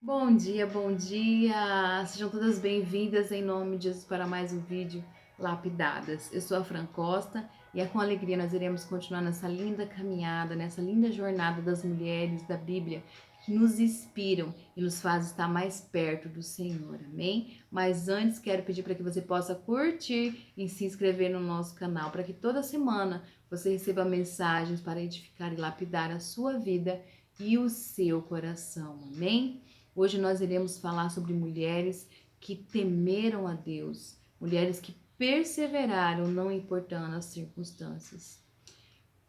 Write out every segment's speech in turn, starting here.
Bom dia, bom dia! Sejam todas bem-vindas em nome de Jesus para mais um vídeo Lapidadas. Eu sou a Fran Costa e é com alegria nós iremos continuar nessa linda caminhada, nessa linda jornada das mulheres da Bíblia que nos inspiram e nos faz estar mais perto do Senhor, amém? Mas antes quero pedir para que você possa curtir e se inscrever no nosso canal, para que toda semana você receba mensagens para edificar e lapidar a sua vida e o seu coração, amém? Hoje nós iremos falar sobre mulheres que temeram a Deus, mulheres que perseveraram não importando as circunstâncias.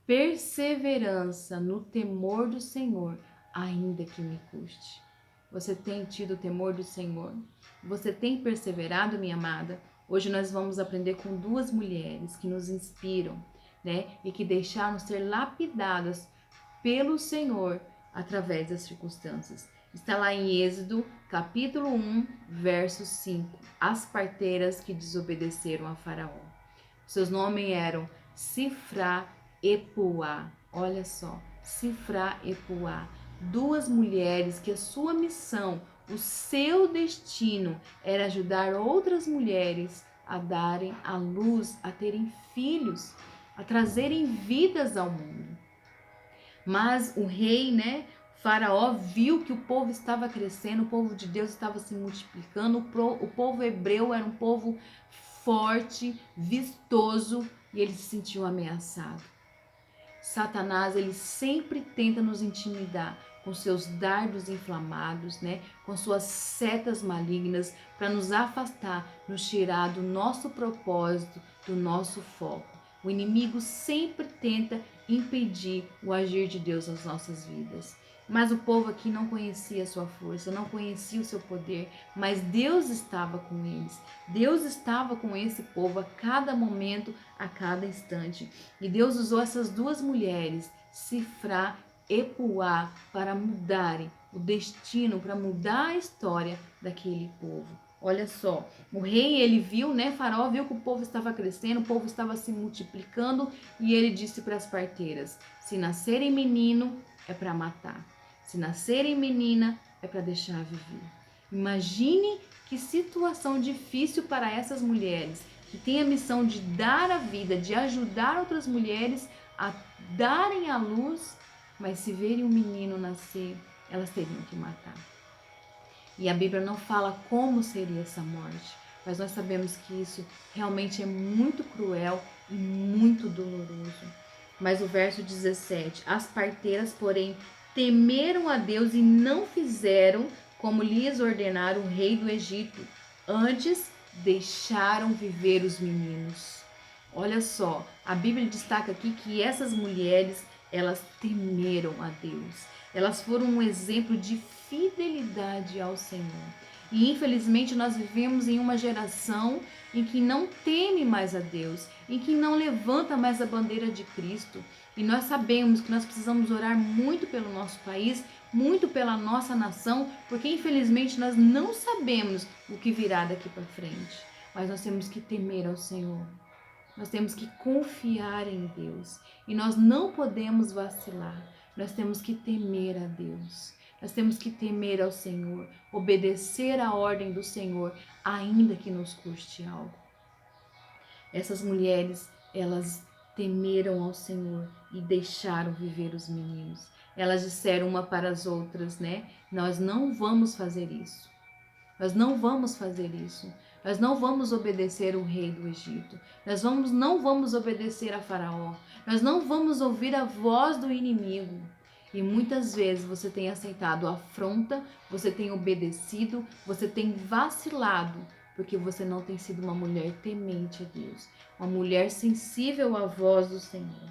Perseverança no temor do Senhor, ainda que me custe. Você tem tido o temor do Senhor? Você tem perseverado, minha amada? Hoje nós vamos aprender com duas mulheres que nos inspiram, né? E que deixaram ser lapidadas pelo Senhor através das circunstâncias. Está lá em Êxodo, capítulo 1, verso 5. As parteiras que desobedeceram a Faraó. Seus nomes eram Sifrá e Puá. Olha só, Sifrá e Puá. Duas mulheres que a sua missão, o seu destino era ajudar outras mulheres a darem à luz, a terem filhos, a trazerem vidas ao mundo. Mas o rei, né, Faraó, viu que o povo estava crescendo, o povo de Deus estava se multiplicando, o povo hebreu era um povo forte, vistoso, e ele se sentiu ameaçado. Satanás, ele sempre tenta nos intimidar com seus dardos inflamados, né, com suas setas malignas, para nos afastar, nos tirar do nosso propósito, do nosso foco. O inimigo sempre tenta impedir o agir de Deus nas nossas vidas. Mas o povo aqui não conhecia a sua força, não conhecia o seu poder, mas Deus estava com eles. Deus estava com esse povo a cada momento, a cada instante. E Deus usou essas duas mulheres, Sifrá e Puá, para mudarem o destino, para mudar a história daquele povo. Olha só, o rei, ele viu, né, Faraó viu que o povo estava crescendo, o povo estava se multiplicando, e ele disse para as parteiras: se nascerem menino, é para matar. Se nascerem menina, é para deixar viver. Imagine que situação difícil para essas mulheres que têm a missão de dar a vida, de ajudar outras mulheres a darem à luz, mas se verem um menino nascer, elas teriam que matar. E a Bíblia não fala como seria essa morte, mas nós sabemos que isso realmente é muito cruel e muito doloroso. Mas o verso 17: as parteiras, porém, temeram a Deus e não fizeram como lhes ordenara o rei do Egito. Antes, deixaram viver os meninos. Olha só, a Bíblia destaca aqui que essas mulheres, elas temeram a Deus. Elas foram um exemplo de fidelidade ao Senhor. E infelizmente nós vivemos em uma geração em que não teme mais a Deus, em que não levanta mais a bandeira de Cristo. E nós sabemos que nós precisamos orar muito pelo nosso país, muito pela nossa nação, porque infelizmente nós não sabemos o que virá daqui para frente. Mas nós temos que temer ao Senhor. Nós temos que confiar em Deus e nós não podemos vacilar. Nós temos que temer a Deus. Nós temos que temer ao Senhor, obedecer à ordem do Senhor, ainda que nos custe algo. Essas mulheres, elas temeram ao Senhor e deixaram viver os meninos. Elas disseram uma para as outras, né? Nós não vamos fazer isso. Nós não vamos fazer isso. Nós não vamos obedecer o rei do Egito. Nós não vamos obedecer a Faraó. Nós não vamos ouvir a voz do inimigo. E muitas vezes você tem aceitado a afronta, você tem obedecido, você tem vacilado, porque você não tem sido uma mulher temente a Deus, uma mulher sensível à voz do Senhor.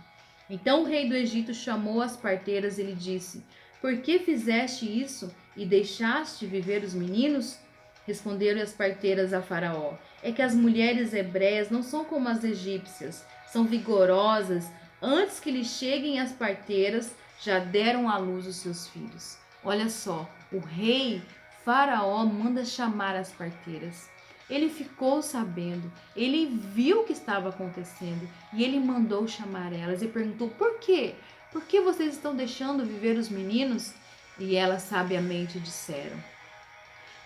Então o rei do Egito chamou as parteiras e lhe disse: por que fizeste isso e deixaste viver os meninos? Responderam as parteiras a Faraó: é que as mulheres hebreias não são como as egípcias, são vigorosas. Antes que lhes cheguem as parteiras, já deram à luz os seus filhos. Olha só, o rei Faraó manda chamar as parteiras. Ele ficou sabendo, ele viu o que estava acontecendo e ele mandou chamar elas e perguntou: por quê? Por que vocês estão deixando viver os meninos? E elas sabiamente disseram: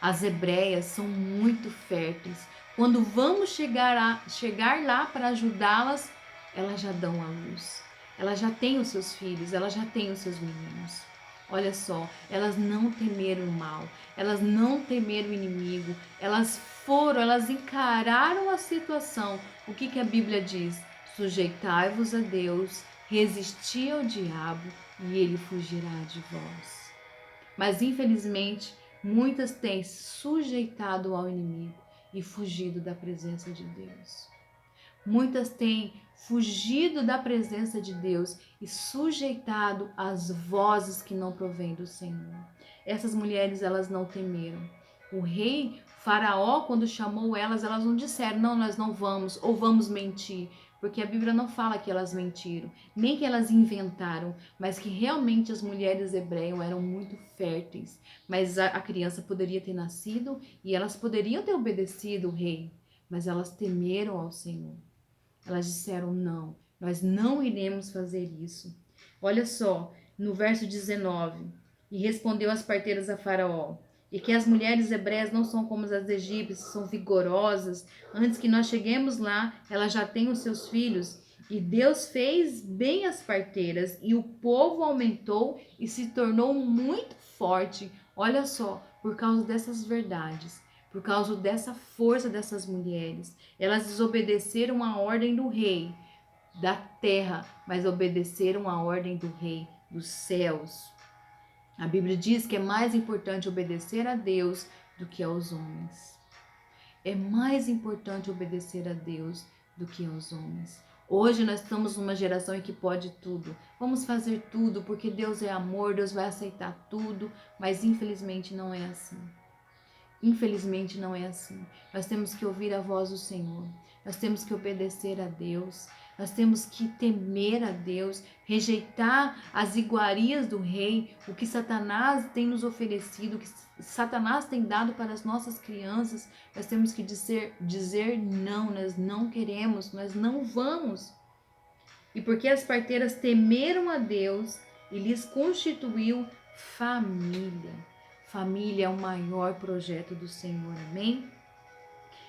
As hebreias são muito férteis. Quando vamos chegar lá para ajudá-las, elas já dão à luz. Elas já têm os seus filhos, elas já têm os seus meninos. Olha só, elas não temeram o mal, elas não temeram o inimigo, elas encararam a situação. O que a Bíblia diz? Sujeitai-vos a Deus, resisti ao diabo e ele fugirá de vós. Mas infelizmente, muitas têm sujeitado ao inimigo e fugido da presença de Deus. Muitas têm fugido da presença de Deus e sujeitado às vozes que não provêm do Senhor. Essas mulheres, elas não temeram. O rei Faraó, quando chamou elas não disseram, não, nós não vamos, ou vamos mentir. Porque a Bíblia não fala que elas mentiram, nem que elas inventaram, mas que realmente as mulheres hebreias eram muito férteis. Mas a criança poderia ter nascido e elas poderiam ter obedecido o rei, mas elas temeram ao Senhor. Elas disseram, não, nós não iremos fazer isso. Olha só, no verso 19, e respondeu as parteiras a Faraó, e que as mulheres hebreias não são como as egípcias, são vigorosas. Antes que nós cheguemos lá, elas já têm os seus filhos. E Deus fez bem as parteiras, e o povo aumentou e se tornou muito forte. Olha só, por causa dessas verdades, por causa dessa força dessas mulheres. Elas desobedeceram a ordem do rei da terra, mas obedeceram a ordem do rei dos céus. A Bíblia diz que é mais importante obedecer a Deus do que aos homens. É mais importante obedecer a Deus do que aos homens. Hoje nós estamos numa geração em que pode tudo. Vamos fazer tudo porque Deus é amor, Deus vai aceitar tudo, mas infelizmente não é assim. Infelizmente não é assim. Nós temos que ouvir a voz do Senhor. Nós temos que obedecer a Deus. Nós temos que temer a Deus, rejeitar as iguarias do rei, o que Satanás tem nos oferecido, o que Satanás tem dado para as nossas crianças. Nós temos que dizer não, nós não queremos, nós não vamos. E porque as parteiras temeram a Deus e lhes constituiu família. Família é o maior projeto do Senhor, amém?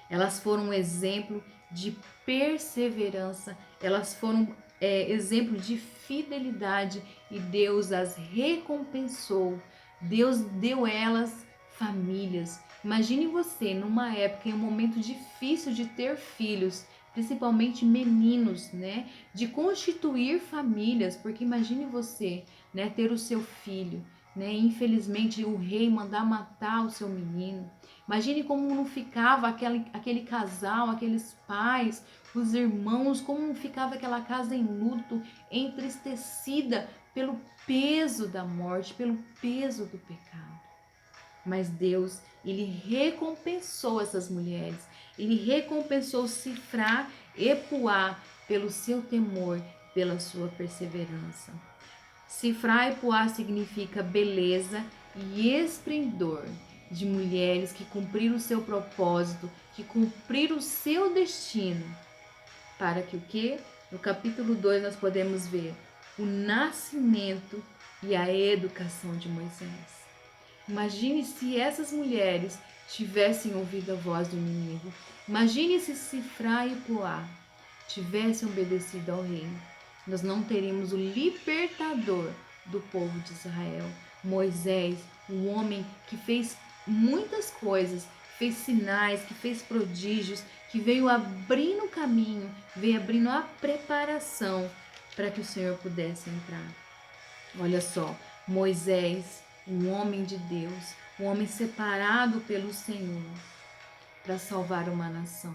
Elas foram um exemplo de perseverança, elas foram exemplo de fidelidade e Deus as recompensou. Deus deu elas famílias. Imagine você numa época, em um momento difícil de ter filhos, principalmente meninos, né? De constituir famílias, porque imagine você, né, ter o seu filho, né? Infelizmente o rei mandar matar o seu menino. Imagine como não ficava aquele casal, aqueles pais, os irmãos, como não ficava aquela casa em luto, entristecida pelo peso da morte, pelo peso do pecado. Mas Deus, ele recompensou essas mulheres. Ele recompensou Sifrá e Puá pelo seu temor, pela sua perseverança. Sifrá e Puá significa beleza e esplendor de mulheres que cumpriram o seu propósito, que cumpriram o seu destino. Para que o quê? No capítulo 2 nós podemos ver o nascimento e a educação de Moisés. Imagine se essas mulheres tivessem ouvido a voz do inimigo. Imagine se Sifrá e Puá tivessem obedecido ao rei. Nós não teríamos o libertador do povo de Israel. Moisés, um homem que fez muitas coisas, fez sinais, que fez prodígios, que veio abrindo o caminho, veio abrindo a preparação para que o Senhor pudesse entrar. Olha só, Moisés, um homem de Deus, um homem separado pelo Senhor para salvar uma nação,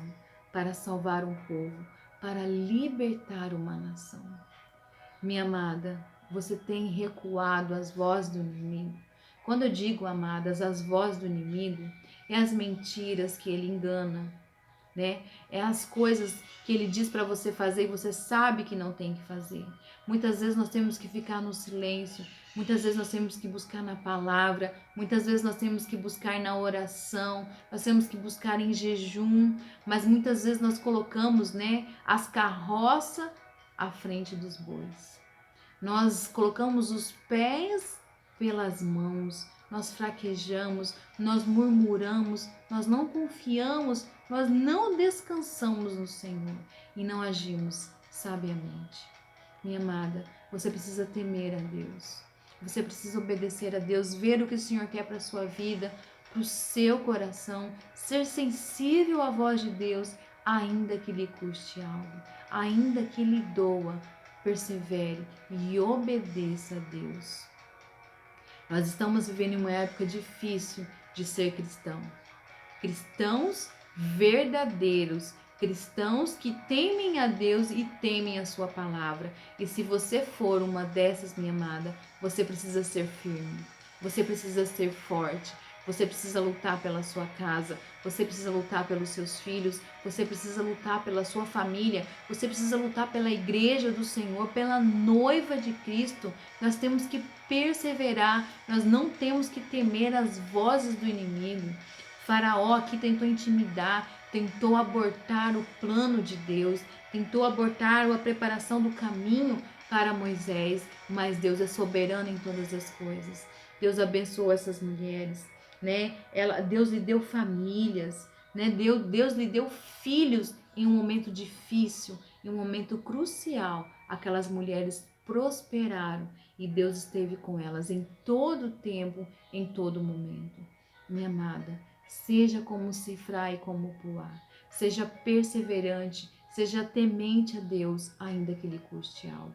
para salvar um povo, para libertar uma nação. Minha amada, você tem recuado às vozes do inimigo. Quando eu digo, amadas, as vozes do inimigo, é as mentiras que ele engana, né? É as coisas que ele diz para você fazer e você sabe que não tem que fazer. Muitas vezes nós temos que ficar no silêncio, muitas vezes nós temos que buscar na palavra, muitas vezes nós temos que buscar na oração, nós temos que buscar em jejum, mas muitas vezes nós colocamos, né, as carroças à frente dos bois. Nós colocamos os pés pelas mãos, nós fraquejamos, nós murmuramos, nós não confiamos, nós não descansamos no Senhor e não agimos sabiamente. Minha amada, você precisa temer a Deus. Você precisa obedecer a Deus, ver o que o Senhor quer para a sua vida, para o seu coração, ser sensível à voz de Deus, ainda que lhe custe algo, ainda que lhe doa, persevere e obedeça a Deus. Nós estamos vivendo em uma época difícil de ser cristão. Cristãos verdadeiros, cristãos que temem a Deus e temem a sua palavra. E se você for uma dessas, minha amada, você precisa ser firme, você precisa ser forte, você precisa lutar pela sua casa, você precisa lutar pelos seus filhos, você precisa lutar pela sua família, você precisa lutar pela igreja do Senhor, pela noiva de Cristo. Nós temos que perseverar, nós não temos que temer as vozes do inimigo. Faraó aqui tentou intimidar, tentou abortar o plano de Deus, tentou abortar a preparação do caminho para Moisés, mas Deus é soberano em todas as coisas. Deus abençoou essas mulheres, né? Deus lhe deu famílias, né? Deus lhe deu filhos em um momento difícil, em um momento crucial. Aquelas mulheres prosperaram e Deus esteve com elas em todo tempo, em todo momento. Minha amada, seja como Sifra e como Puá, seja perseverante, seja temente a Deus, ainda que lhe custe algo.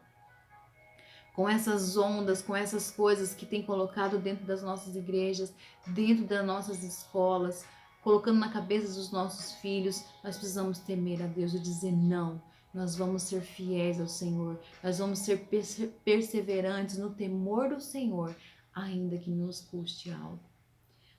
Com essas ondas, com essas coisas que tem colocado dentro das nossas igrejas, dentro das nossas escolas, colocando na cabeça dos nossos filhos, nós precisamos temer a Deus e dizer não. Nós vamos ser fiéis ao Senhor, nós vamos ser perseverantes no temor do Senhor, ainda que nos custe algo.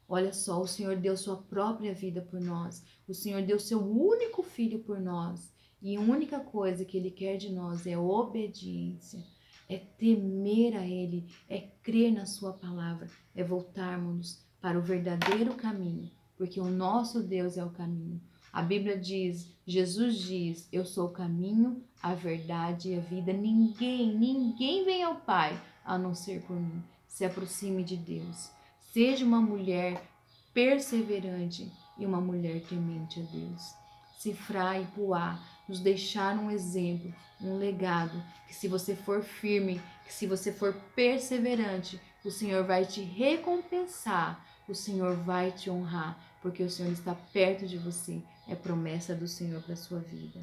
Olha só, o Senhor deu sua própria vida por nós, o Senhor deu seu único filho por nós, e a única coisa que Ele quer de nós é obediência. É temer a Ele, é crer na sua palavra, é voltarmos para o verdadeiro caminho, porque o nosso Deus é o caminho. A Bíblia diz, Jesus diz, eu sou o caminho, a verdade e a vida. Ninguém vem ao Pai a não ser por mim. Se aproxime de Deus. Seja uma mulher perseverante e uma mulher temente a Deus. Sifra e Puá nos deixaram um exemplo, um legado, que se você for firme, que se você for perseverante, o Senhor vai te recompensar, o Senhor vai te honrar, porque o Senhor está perto de você, é promessa do Senhor para a sua vida.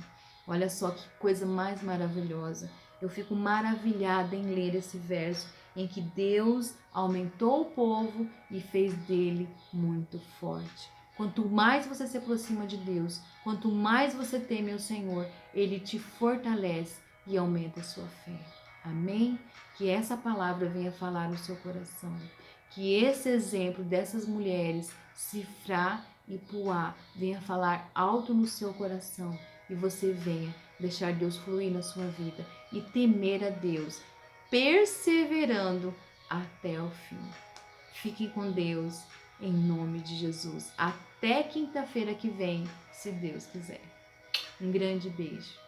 Olha só que coisa mais maravilhosa, eu fico maravilhada em ler esse verso, em que Deus aumentou o povo e fez dele muito forte. Quanto mais você se aproxima de Deus, quanto mais você teme o Senhor, Ele te fortalece e aumenta a sua fé. Amém? Que essa palavra venha falar no seu coração. Que esse exemplo dessas mulheres, Sifra e Puá, venha falar alto no seu coração e você venha deixar Deus fluir na sua vida e temer a Deus, perseverando até o fim. Fiquem com Deus, em nome de Jesus. Até quinta-feira que vem, se Deus quiser. Um grande beijo.